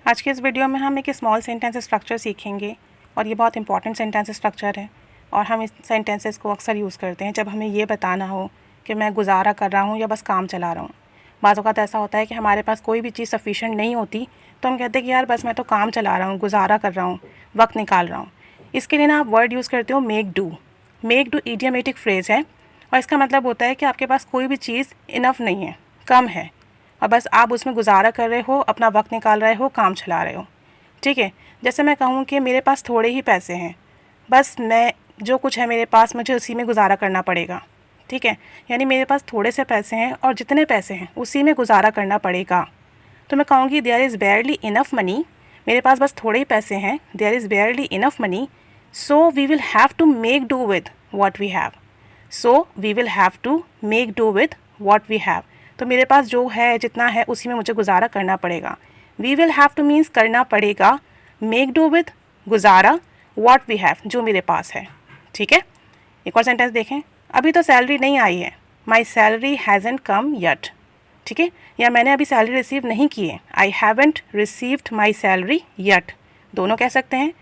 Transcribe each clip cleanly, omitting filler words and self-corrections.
आज के इस वीडियो में हम एक स्मॉल सेंटेंस स्ट्रक्चर सीखेंगे और ये बहुत इंपॉर्टेंट सेंटेंस स्ट्रक्चर है और हम इस सेंटेंसेस को अक्सर यूज़ करते हैं जब हमें ये बताना हो कि मैं गुजारा कर रहा हूँ या बस काम चला रहा हूँ। बाज़ औक़ात ऐसा होता है कि हमारे पास कोई भी चीज़ सफिशिएंट नहीं होती तो हम कहते हैं कि यार बस मैं तो काम चला रहा हूँ, गुजारा कर रहा हूँ, वक्त निकाल रहा हूँ। इसके लिए ना आप वर्ड यूज़ करते हो make do. Make do idiomatic phrase है और इसका मतलब होता है कि आपके पास कोई भी चीज़ इनफ नहीं है, कम है और बस आप उसमें गुजारा कर रहे हो, अपना वक्त निकाल रहे हो, काम चला रहे हो। ठीक है, जैसे मैं कहूँ कि मेरे पास थोड़े ही पैसे हैं, बस मैं जो कुछ है मेरे पास मुझे उसी में गुजारा करना पड़ेगा। ठीक है, यानी मेरे पास थोड़े से पैसे हैं और जितने पैसे हैं उसी में गुजारा करना पड़ेगा। तो मैं कहूँगी there is barely enough money, मेरे पास बस थोड़े ही पैसे हैं, there is barely enough money, so we will have to make do with what we have. So we will have to make do with what we have. तो मेरे पास जो है जितना है उसी में मुझे गुजारा करना पड़ेगा। We will have to means करना पड़ेगा, मेक डू विद गुजारा, व्हाट वी हैव जो मेरे पास है। ठीक है, एक और सेंटेंस देखें। अभी तो सैलरी नहीं आई है, माई सैलरी हैज़न्ट कम येट। ठीक है, या मैंने अभी सैलरी रिसीव नहीं की है, I haven't received my salary yet, दोनों कह सकते हैं।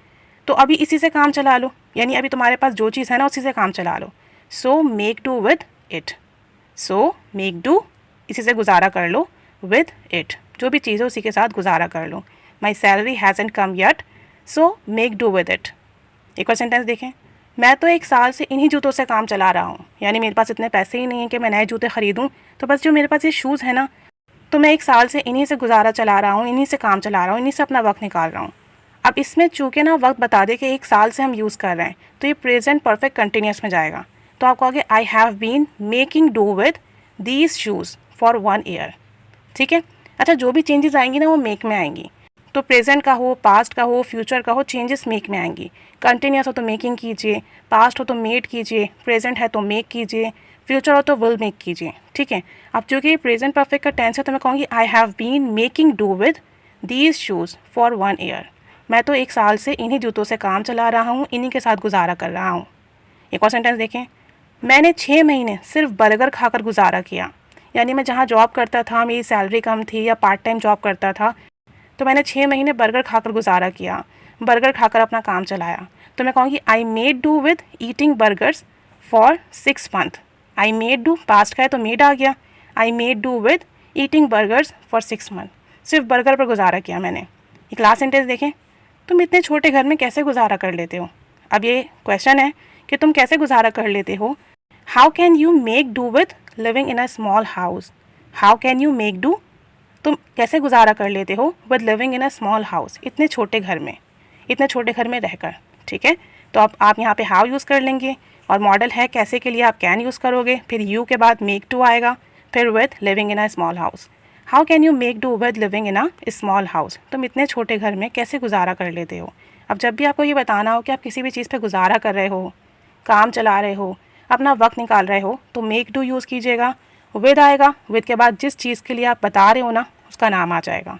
तो अभी इसी से काम चला लो, यानी अभी तुम्हारे पास जो चीज़ है ना उसी से काम चला लो। So make do with it, so make do इसी से गुजारा कर लो, विद इट जो भी चीज़ है उसी के साथ गुजारा कर लो। My salary hasn't come yet, so make do with it. एक और सेंटेंस देखें। मैं तो 1 साल से इन्हीं जूतों से काम चला रहा हूँ, यानी मेरे पास इतने पैसे ही नहीं हैं कि मैं नए जूते ख़रीदूँ, तो बस जो मेरे पास ये शूज़ है ना, तो मैं 1 साल से इन्हीं से गुजारा चला रहा हूँ, इन्हीं से काम चला रहा हूँ, इन्हीं से अपना वक्त निकाल रहा हूँ। अब इसमें चूँकि ना वक्त बता दे कि 1 साल से हम यूज़ कर रहे हैं तो ये प्रेजेंट परफेक्ट कंटिन्यूस में जाएगा। तो आप कहोगे I have been making do with these shoes for 1 year. ठीक है, अच्छा जो भी चेंजेस आएंगी ना वो मेक में आएंगी। तो प्रेजेंट का हो, पास्ट का हो, फ्यूचर का हो, चेंजेस मेक में आएंगी। कंटिन्यूस हो तो मेकिंग कीजिए, पास्ट हो तो मेड कीजिए, प्रेजेंट है तो मेक कीजिए, फ्यूचर हो तो विल मेक कीजिए। ठीक है, अब चूँकि प्रेजेंट परफेक्ट का टेंस है तो मैं कहूँगी I have been making do with these shoes for 1 year. मैं तो 1 साल से इन्हीं जूतों से काम चला रहा हूँ, इन्हीं के साथ गुजारा कर रहा हूँ। एक और सेंटेंस देखें। मैंने 6 महीने सिर्फ बर्गर खाकर गुजारा किया, यानी मैं जहाँ जॉब करता था, मेरी सैलरी कम थी या पार्ट टाइम जॉब करता था, तो मैंने 6 महीने बर्गर खाकर गुजारा किया, बर्गर खाकर अपना काम चलाया। तो मैं कहूँगी I made do with eating burgers for 6 month. I made do past का है तो मेड आ गया, I made do with eating burgers for 6 month. सिर्फ बर्गर पर गुजारा किया मैंने। एक लास्ट सेंटेंस देखें। तुम इतने छोटे घर में कैसे गुजारा कर लेते हो। अब ये क्वेश्चन है कि तुम कैसे गुजारा कर लेते हो। How can you make do with living in a small house. How can you make do, तुम कैसे गुजारा कर लेते हो with living in a small house, इतने छोटे घर में, इतने छोटे घर में रहकर। ठीक है, तो आप यहाँ पे हाउ यूज़ कर लेंगे और मॉडल है कैसे के लिए आप कैन यूज़ करोगे, फिर यू के बाद मेक टू आएगा, फिर with living in a small house. How can you make do with living in a small house, तुम इतने छोटे घर में कैसे गुजारा कर लेते हो। अब जब भी आपको ये बताना हो कि आप किसी भी चीज़ पे गुजारा कर रहे हो, काम चला रहे हो, अपना वक्त निकाल रहे हो, तो मेक डू यूज़ कीजिएगा, विद आएगा, विद के बाद जिस चीज़ के लिए आप बता रहे हो ना उसका नाम आ जाएगा।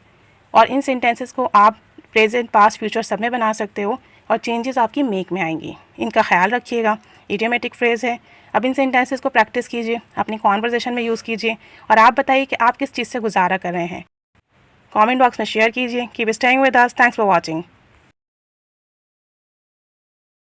और इन सेंटेंसेस को आप प्रेजेंट, पास्ट, फ्यूचर सब में बना सकते हो और चेंजेस आपकी मेक में आएंगी। इनका ख्याल रखिएगा, इडियोमेटिक फ्रेज़ है। अब इन सेंटेंसेस को प्रैक्टिस कीजिए, अपनी कॉन्वर्जेशन में यूज़ कीजिए और आप बताइए कि आप किस चीज़ से गुजारा कर रहे हैं। कमेंट बॉक्स में शेयर कीजिए। Keep staying with us, thanks for watching.